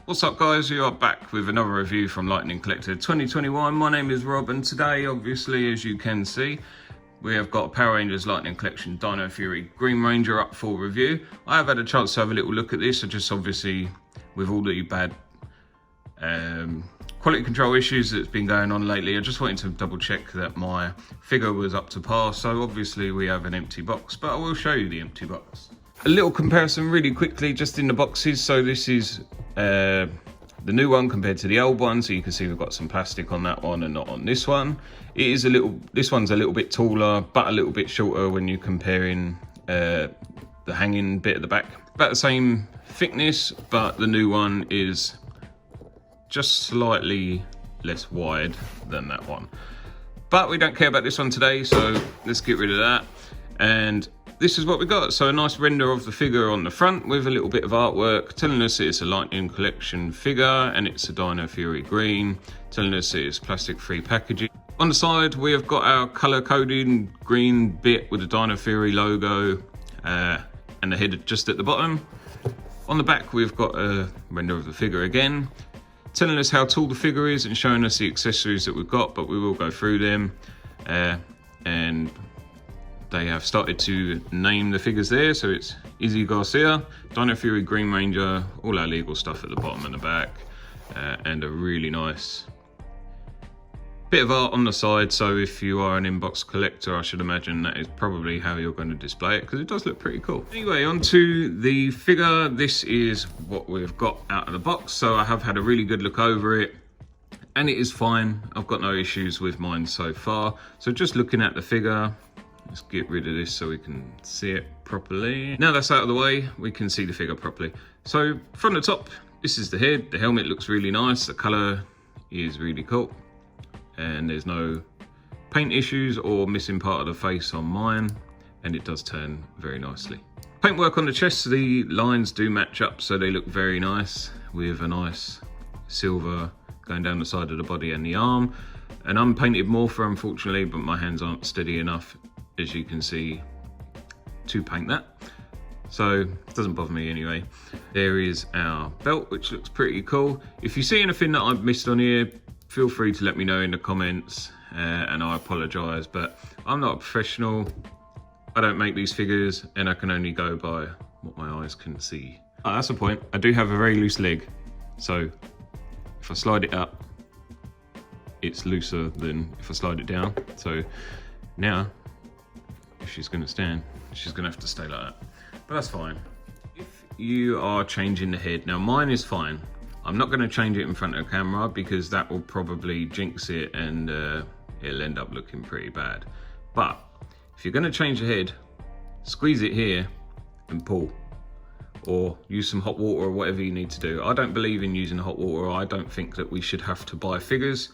What's up guys, you are back with another review from Lightning Collector 2021. My name is Rob and today, obviously, as you can see, we have got Power Rangers Lightning Collection Dino Fury Green Ranger up for review. I have had a chance to have a little look at this, just obviously with all the bad quality control issues that's been going on lately. I just wanted to double check that my figure was up to par. So obviously we have an empty box, but I will show you the empty box. A little comparison really quickly just in the boxes. So this is the new one compared to the old one. So you can see we've got some plastic on that one and not on this one. It is this one's a little bit taller, but a little bit shorter when you're comparing the hanging bit at the back. About the same thickness, but the new one is just slightly less wide than that one. But we don't care about this one today, so let's get rid of that. And this is what we got. So a nice render of the figure on the front with a little bit of artwork telling us it's a Lightning Collection figure and it's a Dino Fury Green, telling us it's plastic-free packaging. On the side we have got our color-coded green bit with the Dino Fury logo and the head just at the bottom. On the back we've got a render of the figure again, telling us how tall the figure is and showing us the accessories that we've got, but we will go through them. And they have started to name the figures there, so it's Izzy Garcia, Dino Fury Green Ranger, all our legal stuff at the bottom and the back, and a really nice bit of art on the side. So if you are an inbox collector, I should imagine that is probably how you're going to display it, because it does look pretty cool. Anyway, onto the figure. This is what we've got out of the box. So I have had a really good look over it and it is fine. I've got no issues with mine so far. So just looking at the figure, let's get rid of this so we can see it properly. Now that's out of the way, we can see the figure properly. So from the top, this is the head. The helmet looks really nice. The color is really cool. And there's no paint issues or missing part of the face on mine. And it does turn very nicely. Paintwork on the chest, the lines do match up, so they look very nice with a nice silver going down the side of the body and the arm. An unpainted morpher, unfortunately, but my hands aren't steady enough, as you can see, to paint that. So it doesn't bother me anyway. There is our belt, which looks pretty cool. If you see anything that I've missed on here, feel free to let me know in the comments, and I apologize, but I'm not a professional. I don't make these figures and I can only go by what my eyes can see. Oh, that's the point. I do have a very loose leg. So if I slide it up, it's looser than if I slide it down. So now, if she's gonna stand, she's gonna have to stay like that. But that's fine. If you are changing the head, now mine is fine. I'm not gonna change it in front of the camera because that will probably jinx it and it'll end up looking pretty bad. But if you're gonna change the head, squeeze it here and pull. Or use some hot water or whatever you need to do. I don't believe in using hot water. I don't think that we should have to buy figures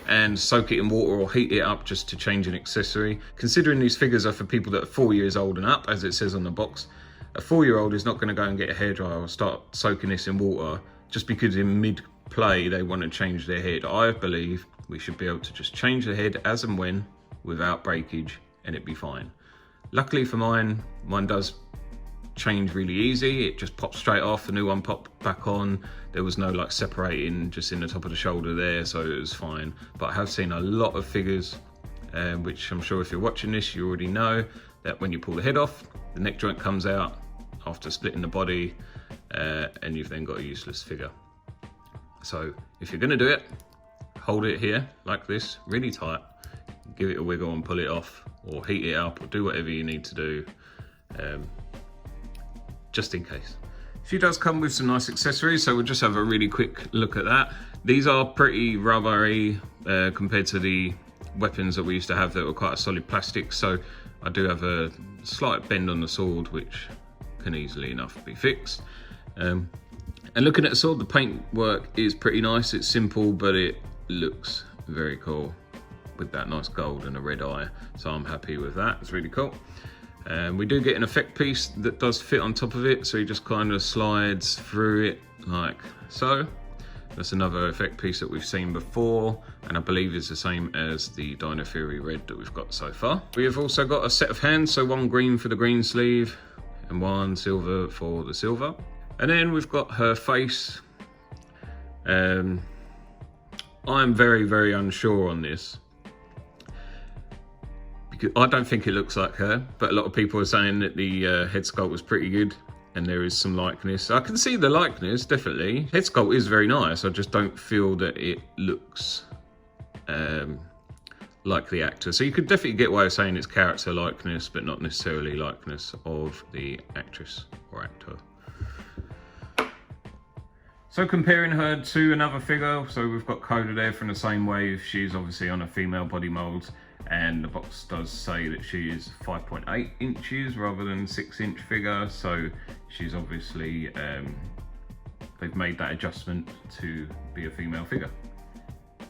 and soak it in water or heat it up just to change an accessory. Considering these figures are for people that are 4 years old and up, as it says on the box, a 4-year-old is not going to go and get a hairdryer or start soaking this in water just because in mid-play they want to change their head. I believe we should be able to just change the head as and when without breakage and it'd be fine. Luckily for mine does change really easy. It just pops straight off, the new one popped back on. There was no like separating just in the top of the shoulder there, so it was fine. But I have seen a lot of figures, which I'm sure if you're watching this you already know, that when you pull the head off, the neck joint comes out after splitting the body, and you've then got a useless figure. So if you're going to do it, hold it here like this really tight, give it a wiggle and pull it off, or heat it up, or do whatever you need to do, just in case. She does come with some nice accessories, so we'll just have a really quick look at that. These are pretty rubbery compared to the weapons that we used to have that were quite a solid plastic, so I do have a slight bend on the sword which can easily enough be fixed. And looking at the sword, the paint work is pretty nice. It's simple, but it looks very cool with that nice gold and a red eye, so I'm happy with that. It's really cool. We do get an effect piece that does fit on top of it, so he just kind of slides through it like so. That's another effect piece that we've seen before, and I believe is the same as the Dino Fury Red that we've got so far. We have also got a set of hands, so one green for the green sleeve and one silver for the silver. And then we've got her face, I'm very, very unsure on this. Because I don't think it looks like her, but a lot of people are saying that the head sculpt was pretty good and there is some likeness. I can see the likeness, definitely. Head sculpt is very nice. I just don't feel that it looks like the actor. So you could definitely get away with saying it's character likeness, but not necessarily likeness of the actress or actor. So comparing her to another figure, so we've got Coda there from the same wave. She's obviously on a female body mold, and the box does say that she is 5.8 inches rather than 6-inch figure. So she's obviously, they've made that adjustment to be a female figure.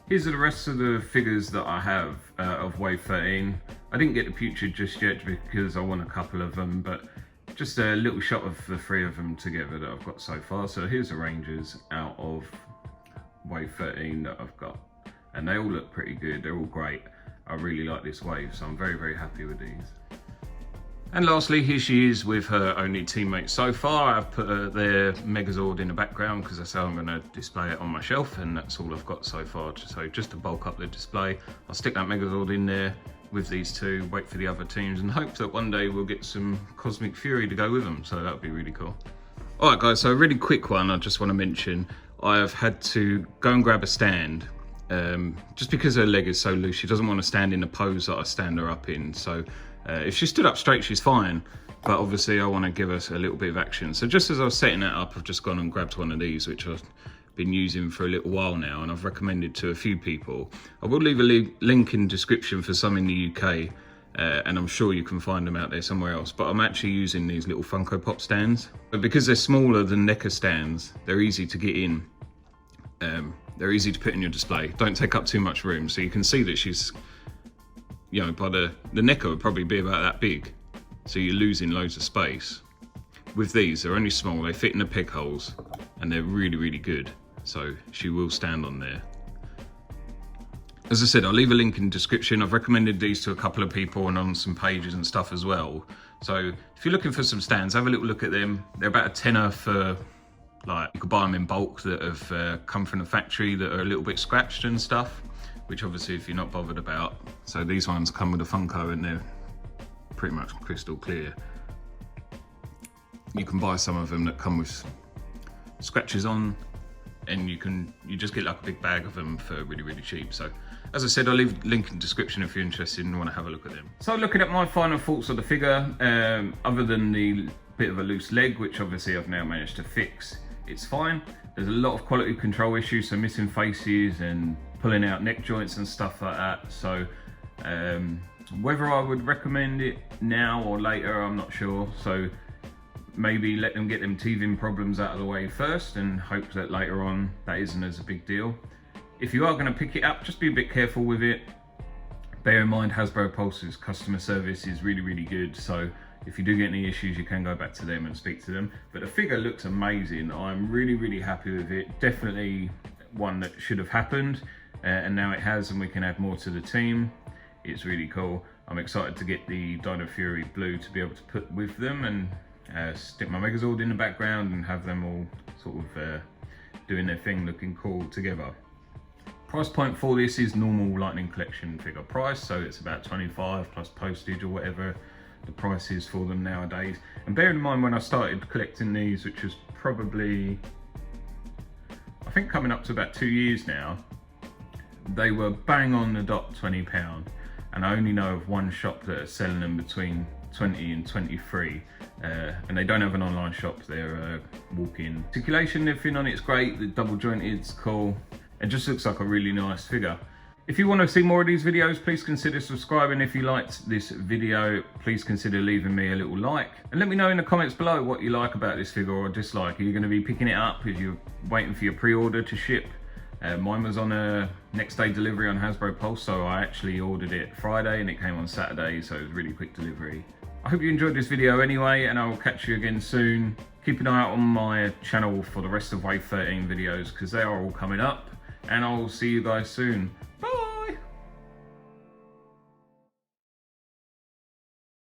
Here's the rest of the figures that I have of wave 13. I didn't get the Putrid just yet because I want a couple of them, but just a little shot of the 3 of them together that I've got so far. So here's the Rangers out of wave 13 that I've got. And they all look pretty good, they're all great. I really like this wave, so I'm very, very happy with these. And lastly, here she is with her only teammate so far. I've put their Megazord in the background because that's how I'm going to display it on my shelf, and that's all I've got so far. So just to bulk up the display, I'll stick that Megazord in there with these two, wait for the other teams, and hope that one day we'll get some Cosmic Fury to go with them. So that would be really cool. All right, guys, so a really quick one I just want to mention. I have had to go and grab a stand. Just because her leg is so loose, she doesn't want to stand in the pose that I stand her up in. So if she stood up straight, she's fine. But obviously I want to give us a little bit of action. So just as I was setting that up, I've just gone and grabbed one of these, which I've been using for a little while now, and I've recommended to a few people. I will leave a link in the description for some in the UK, and I'm sure you can find them out there somewhere else. But I'm actually using these little Funko Pop stands. But because they're smaller than NECA stands, they're easy to get in. They're easy to put in your display, don't take up too much room. So you can see that she's, you know, by the NECA would probably be about that big. So you're losing loads of space. With these, they're only small, they fit in the peg holes, and they're really, really good. So she will stand on there. As I said, I'll leave a link in the description. I've recommended these to a couple of people and on some pages and stuff as well. So if you're looking for some stands, have a little look at them. They're about a tenner for, like, you could buy them in bulk that have come from the factory that are a little bit scratched and stuff, which obviously if you're not bothered about. So these ones come with a Funko and they're pretty much crystal clear. You can buy some of them that come with scratches on, and you just get like a big bag of them for really, really cheap. So as I said, I'll leave a link in the description if you're interested and want to have a look at them. So looking at my final thoughts of the figure, other than the bit of a loose leg, which obviously I've now managed to fix, it's fine. There's a lot of quality control issues, so missing faces and pulling out neck joints and stuff like that. So whether I would recommend it now or later, I'm not sure. So maybe let them get them teething problems out of the way first and hope that later on that isn't as a big deal. If you are going to pick it up, just be a bit careful with it. Bear in mind Hasbro Pulse's customer service is really, really good. So if you do get any issues, you can go back to them and speak to them. But the figure looks amazing. I'm really, really happy with it. Definitely one that should have happened, and now it has, and we can add more to the team. It's really cool. I'm excited to get the Dino Fury Blue to be able to put with them and stick my Megazord in the background and have them all sort of doing their thing, looking cool together. Price point for this is normal Lightning Collection figure price, so it's about 25 plus postage or whatever the price is for them nowadays. And bear in mind, when I started collecting these, which was probably, I think coming up to about 2 years now, they were bang on the dot £20, and I only know of one shop that are selling them between 20 and 23, and they don't have an online shop. They're walk-in. Articulation, everything on it's great. The double jointed's cool. It just looks like a really nice figure. If you want to see more of these videos, please consider subscribing. If you liked this video, please consider leaving me a little like, and let me know in the comments below what you like about this figure or dislike. Are you going to be picking it up? Are you waiting for your pre-order to ship? Mine was on a next day delivery on Hasbro Pulse, so I actually ordered it Friday and it came on Saturday, so it was really quick delivery. I hope you enjoyed this video anyway, and I will catch you again soon. Keep an eye out on my channel for the rest of Wave 13 videos, because they are all coming up, and I will see you guys soon.